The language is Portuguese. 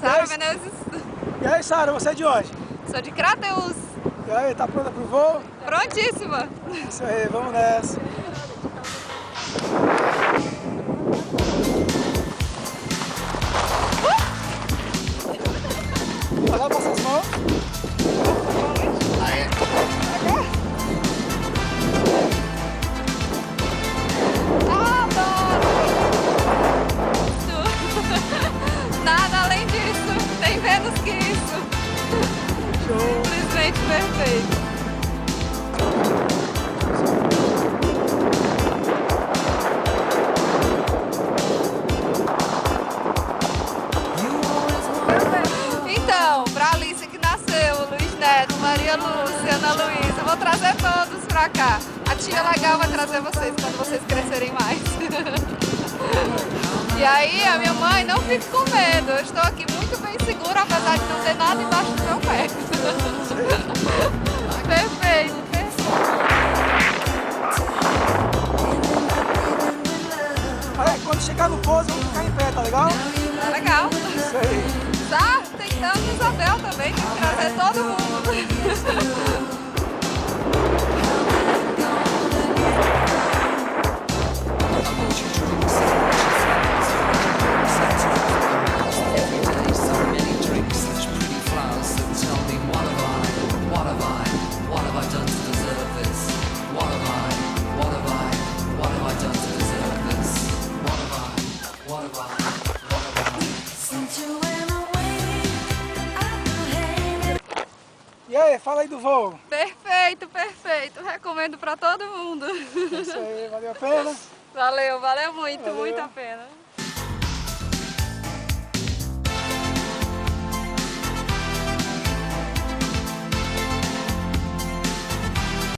Sara Menezes. E aí, Sara, você é de onde? Sou de Crateús. E aí, tá pronta pro voo? Prontíssima. Isso aí, vamos nessa. Vai lá, passa as mãos. Nada além disso, tem menos que isso. Show. Simplesmente perfeito. Então, pra Alice que nasceu, Luiz Neto, Maria Lúcia, Ana Luísa, eu vou trazer todos pra cá. A tia legal vai trazer vocês quando vocês crescerem mais. E aí, a minha mãe, não fique com medo, eu estou aqui muito bem segura, apesar de não ter nada embaixo do meu pé. Perfeito, perfeito. Aí, quando chegar no pouso, vamos ficar em pé, tá legal? Tá legal. Isso aí. Tá, tem tanto Isabel também, tem que trazer todo mundo. E aí, fala aí do voo. Perfeito, perfeito. Recomendo pra todo mundo. Isso aí, valeu a pena? Valeu, valeu muito, Valeu. muito a pena.